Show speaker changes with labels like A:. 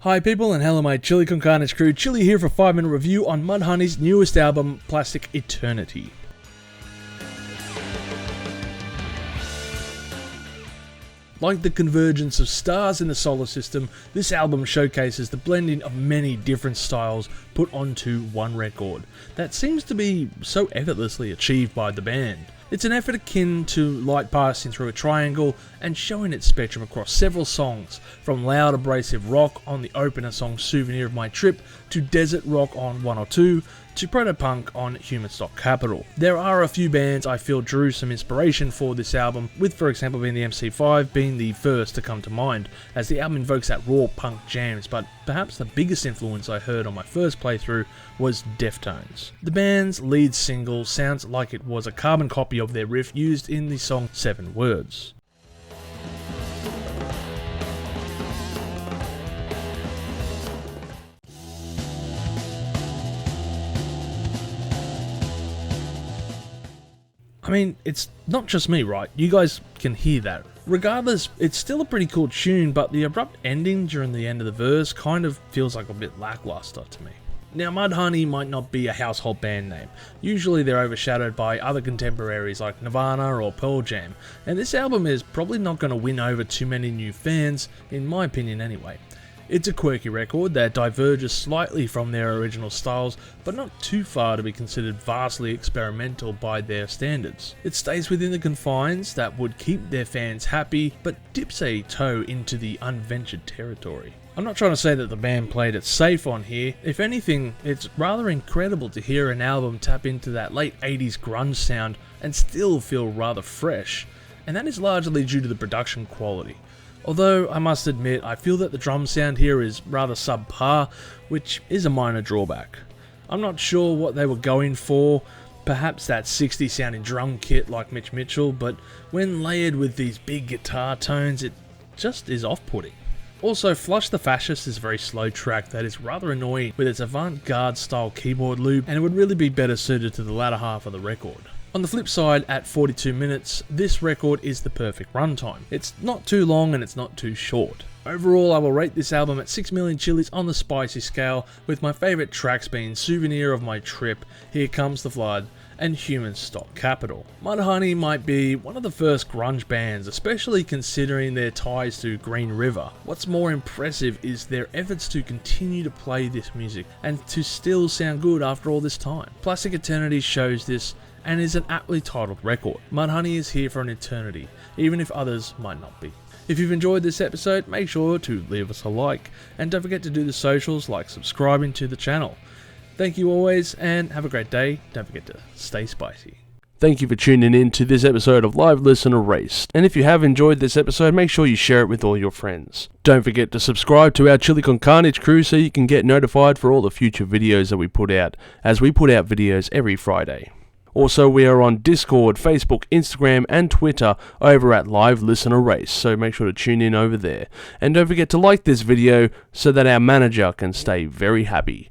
A: Hi people and hello my Chili Con Carnage crew, Chili here for a 5-minute review on Mudhoney's newest album, Plastic Eternity. Like the convergence of stars in the solar system, this album showcases the blending of many different styles put onto one record that seems to be so effortlessly achieved by the band. It's an effort akin to light passing through a triangle and showing its spectrum across several songs, from loud abrasive rock on the opener song Souvenir of My Trip, to desert rock on 102, to proto-punk on Human Stock Capital. There are a few bands I feel drew some inspiration for this album, with for example being the MC5 being the first to come to mind, as the album invokes that raw punk jams, but perhaps the biggest influence I heard on my first playthrough was Deftones. The band's lead single sounds like it was a carbon copy of their riff used in the song 7 Words. I mean, it's not just me, right? You guys can hear that. Regardless, it's still a pretty cool tune, but the abrupt ending during the end of the verse kind of feels like a bit lackluster to me. Now, Mudhoney might not be a household band name. Usually they're overshadowed by other contemporaries like Nirvana or Pearl Jam, and this album is probably not going to win over too many new fans, in my opinion anyway. It's a quirky record that diverges slightly from their original styles, but not too far to be considered vastly experimental by their standards. It stays within the confines that would keep their fans happy, but dips a toe into the unventured territory. I'm not trying to say that the band played it safe on here. If anything, it's rather incredible to hear an album tap into that late 80s grunge sound and still feel rather fresh, and that is largely due to the production quality. Although, I must admit, I feel that the drum sound here is rather subpar, which is a minor drawback. I'm not sure what they were going for, perhaps that 60s sounding drum kit like Mitch Mitchell, but when layered with these big guitar tones, it just is off-putting. Also, Flush the Fascist is a very slow track that is rather annoying with its avant-garde style keyboard loop, and it would really be better suited to the latter half of the record. On the flip side, at 42 minutes, this record is the perfect runtime. It's not too long and it's not too short. Overall, I will rate this album at 6 million chilies on the spicy scale, with my favourite tracks being Souvenir of My Trip, Here Comes the Flood, and Human Stock Capital. Mudhoney might be one of the first grunge bands, especially considering their ties to Green River. What's more impressive is their efforts to continue to play this music, and to still sound good after all this time. Plastic Eternity shows this, and is an aptly titled record. Mudhoney is here for an eternity, even if others might not be. If you've enjoyed this episode, make sure to leave us a like, and don't forget to do the socials like subscribing to the channel. Thank you always, and have a great day. Don't forget to stay spicy.
B: Thank you for tuning in to this episode of Live Listen Erased. And if you have enjoyed this episode, make sure you share it with all your friends. Don't forget to subscribe to our Chili Con Carnage crew so you can get notified for all the future videos that we put out, as we put out videos every Friday. Also, we are on Discord, Facebook, Instagram, and Twitter over at Live Listen Erased, so make sure to tune in over there. And don't forget to like this video so that our manager can stay very happy.